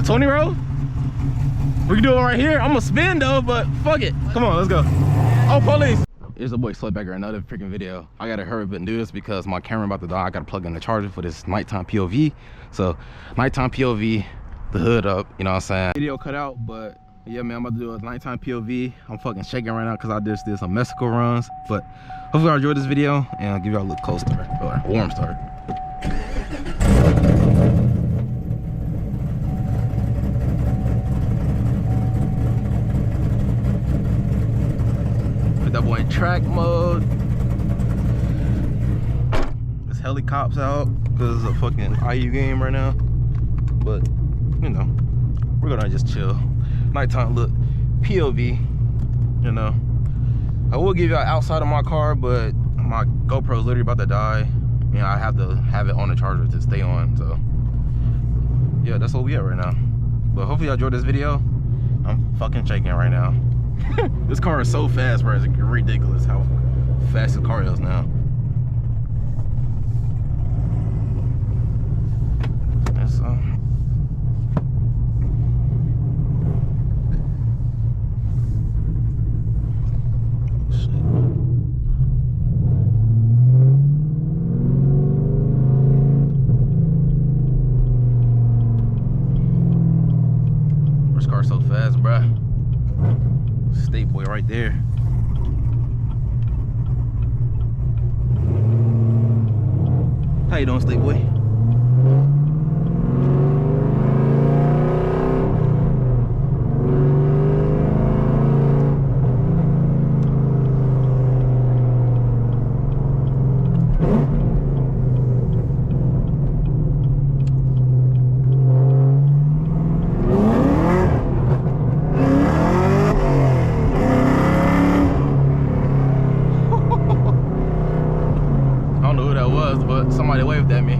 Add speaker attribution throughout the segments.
Speaker 1: 20 roll? We can do it right here. I'm gonna spin though, but fuck it. Come on, let's go. Oh, police. It's the boy Slip back here, another freaking video. I gotta hurry up and do this because my camera about to die. I gotta plug in the charger for this nighttime POV. So, nighttime POV, the hood up, you know what I'm saying? Video cut out, but yeah, man, I'm about to do a nighttime POV. I'm fucking shaking right now because I just did some Mexico runs. But hopefully y'all enjoyed this video and I'll give y'all a little cold start or warm start. Put that boy in track mode. This helicopter's out because it's a fucking IU game right now. But, you know, we're gonna just chill. Nighttime look, POV, you know. I will give y'all outside of my car, but my GoPro's literally about to die. You know, I have to have it on the charger to stay on, so. Yeah, that's what we at right now. But hopefully y'all enjoyed this video. I'm fucking shaking right now. This car is so fast, bro. It's ridiculous how fast the car is now. That's car so fast, bruh. State boy right there. How you doing, State boy? But somebody waved at me.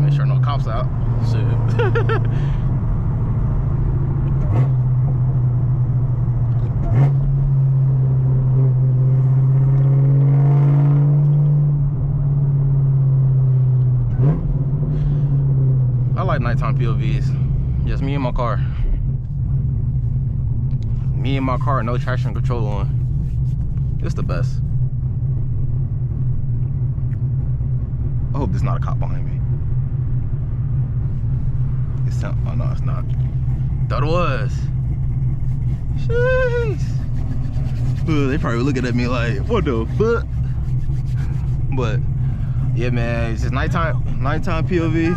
Speaker 1: Make sure no cops out. Shit. I like nighttime POVs. Just me and my car. Me and my car, no traction control on. It's the best. I hope there's not a cop behind me. It's not, oh no, it's not. Thought it was. Jeez. Ugh, they probably looking at me like, what the fuck? But yeah, man, it's just nighttime POV.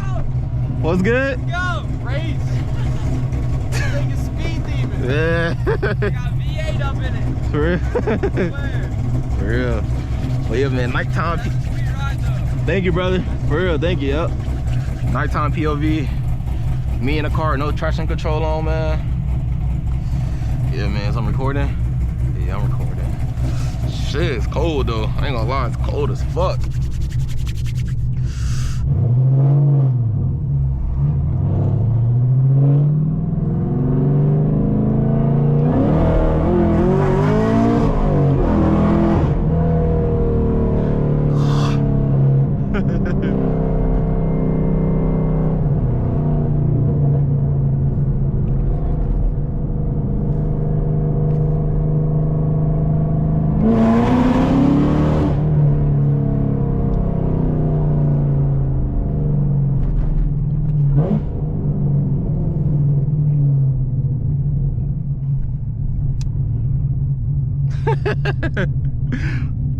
Speaker 1: What's good?
Speaker 2: Let's go! Race! This thing is speed demon!
Speaker 1: Yeah.
Speaker 2: Got V8 up in it!
Speaker 1: For real? For real. Well, yeah, man, nighttime.
Speaker 2: Sweet ride, though.
Speaker 1: Thank you, brother. For real, thank you, yep. Nighttime POV. Me in the car, no traction control on, man. Yeah, man, so I'm recording? Yeah, I'm recording. Shit, it's cold, though. I ain't gonna lie, it's cold as fuck.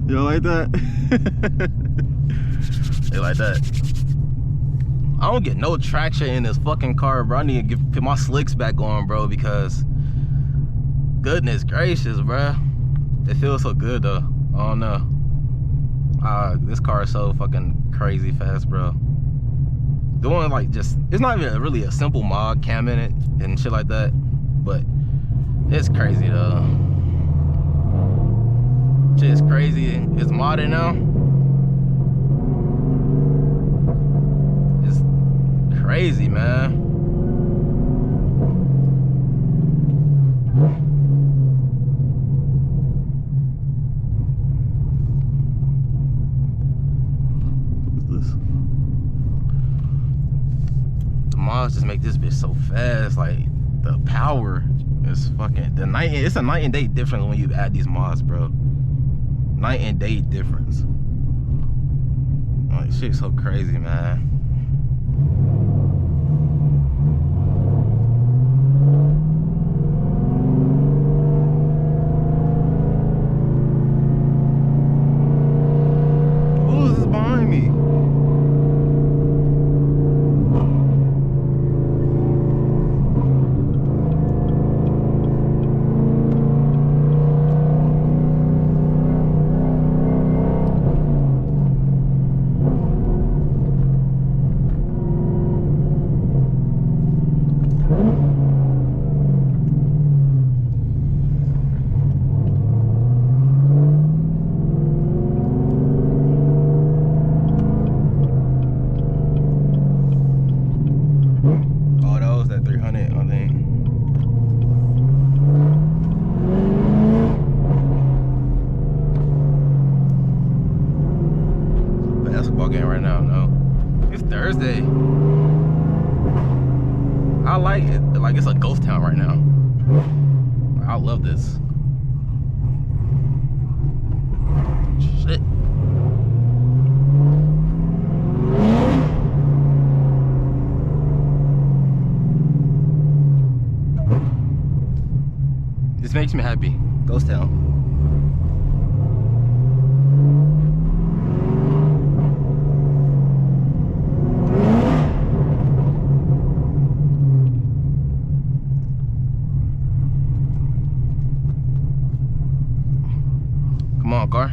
Speaker 1: Y'all like that? They like that. I don't get no traction in this fucking car, bro. I need to put my slicks back on, bro, because goodness gracious, bro. It feels so good though. I don't know. This car is so fucking crazy fast, bro. Doing like just, it's not even really a simple mod cam in it and shit like that, but it's crazy though. Shit is crazy. It's modded now. It's crazy, man. this bitch so fast. Like the power is fucking it's a night and day difference when you add these mods, bro. Night and day difference. Like shit's so crazy, man. Who is this behind me? Oh, that was that 300, I think. It's a basketball game right now, no. It's Thursday. I like it. Like it's a ghost town right now. I love this. Shit. This makes me happy. Ghost town. Come on, car.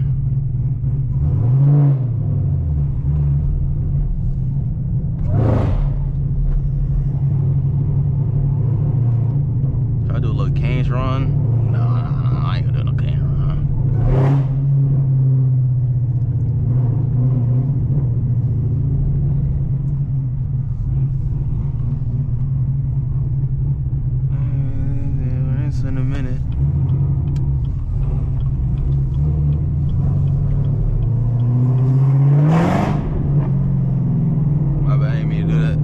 Speaker 1: Try to do a little Canes run. No, I ain't gonna do no Canes run. It's in a minute. My bad, I ain't mean to do that.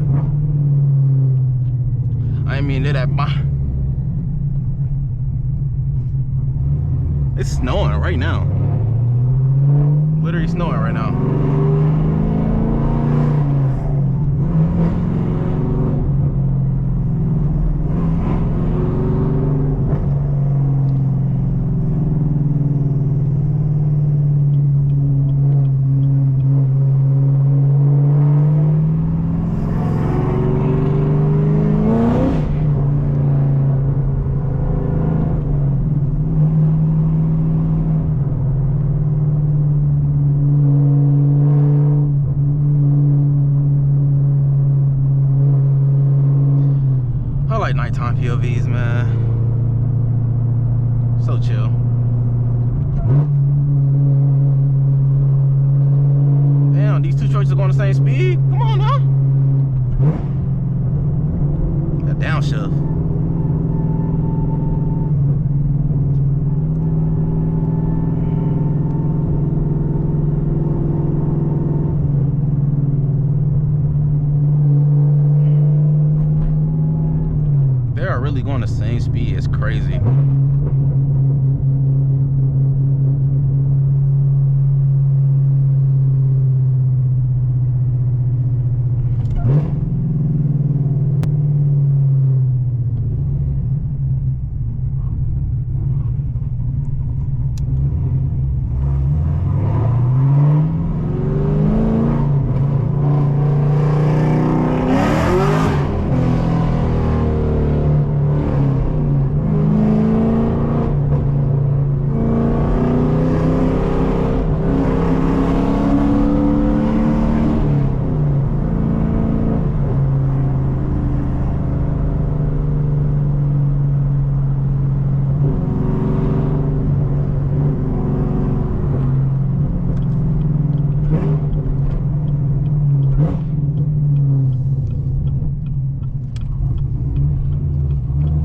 Speaker 1: I ain't mean to do that, ma. It's snowing right now. Literally snowing right now. I like nighttime POVs, man. So chill. Damn, these two trucks are going the same speed? Come on now. That downshift. They are really going the same speed. It's crazy.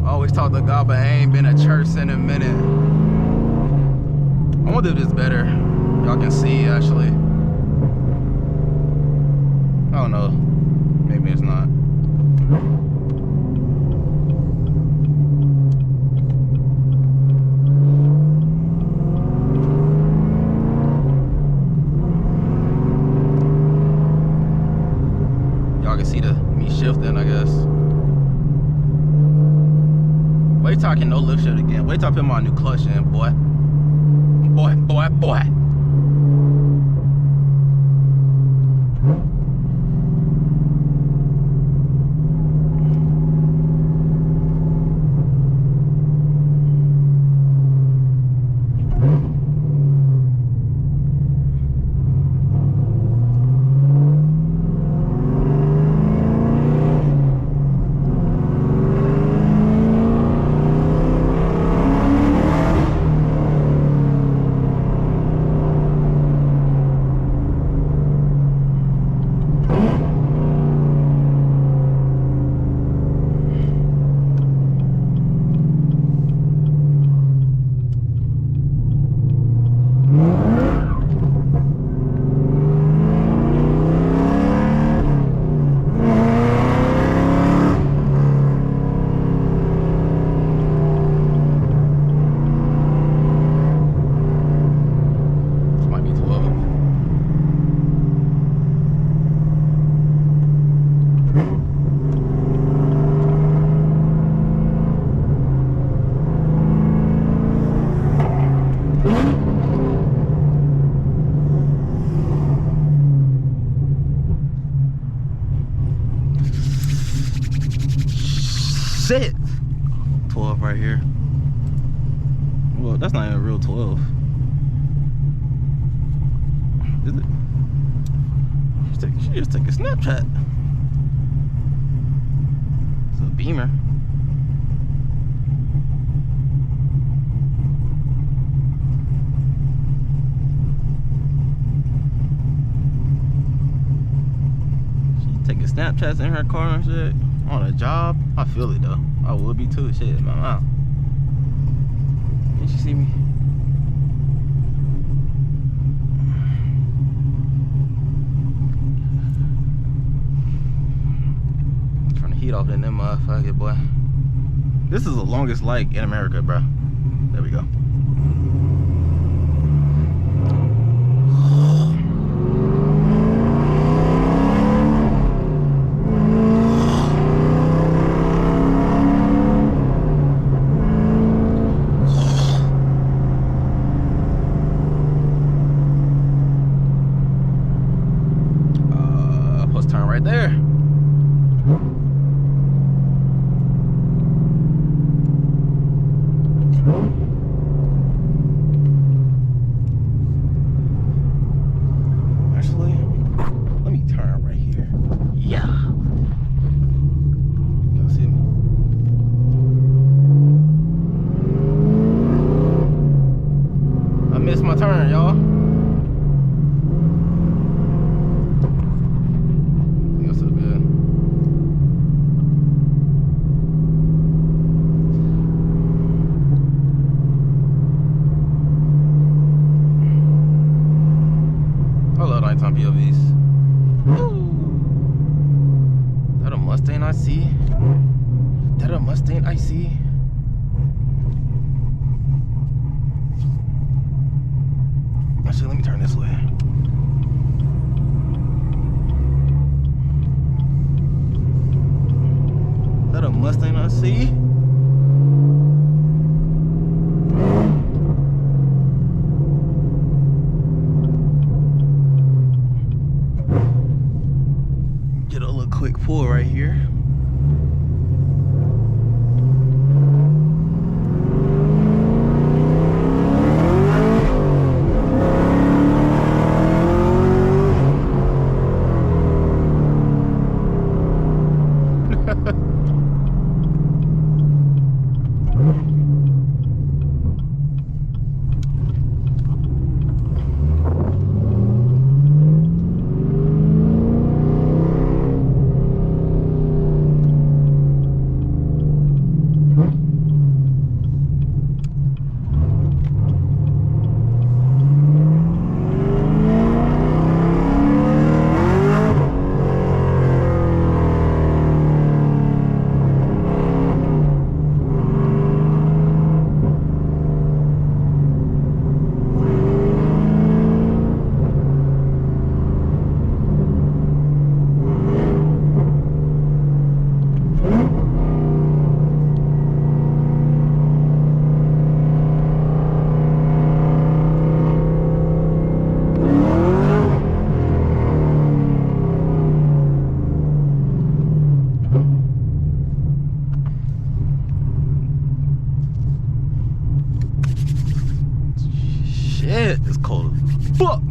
Speaker 1: Always talk to God, but I ain't been at church in a minute. I want to do this better. Y'all can see, actually. I don't know. Maybe it's not. till I can no lift shit again. Wait till I put my new clutch in, boy. Boy. Shit. 12 right here. Well, that's not even a real 12. Is it? She just take a Snapchat. It's a Beamer. She taking Snapchats in her car and shit. On a job, I feel it though. I would be too. Shit, my mouth. Can she see me? Turn the heat off in them motherfucker, boy. This is the longest light in America, bro. There we go. Right there. Actually, let me turn right here. Yeah. Y'all see me? I missed my turn, y'all. Nighttime POVs. Ooh. That a Mustang I see? That a Mustang I see? Actually, let me turn this way. That a Mustang I see? Get a little quick pull right here. shit. It's cold as fuck.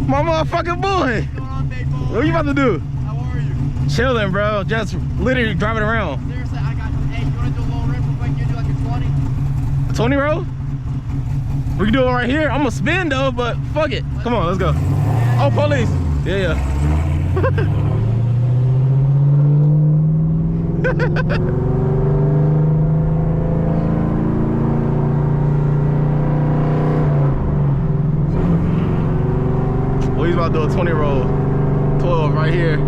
Speaker 1: My motherfucking boy.
Speaker 2: What's going on, big boy?
Speaker 1: What you about to do?
Speaker 2: How are you?
Speaker 1: Chilling, bro. Just literally driving around.
Speaker 2: Seriously, I got. Hey, you wanna do a little rip real quick? You do like a 20?
Speaker 1: 20 roll? We can do it right here. I'm gonna spin though, but fuck it. Come on, let's go. Oh, police. Yeah, Well, he's about to do a 20 roll. 12 right here.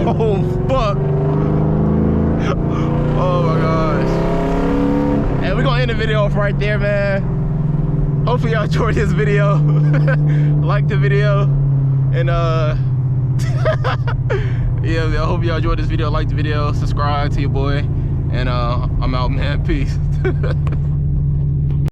Speaker 1: Oh fuck. Oh my gosh. And we're gonna end the video off right there, man. Hopefully y'all enjoyed this video. Like the video. And yeah, I hope y'all enjoyed this video. Like the video, subscribe to your boy. And I'm out, man. Peace.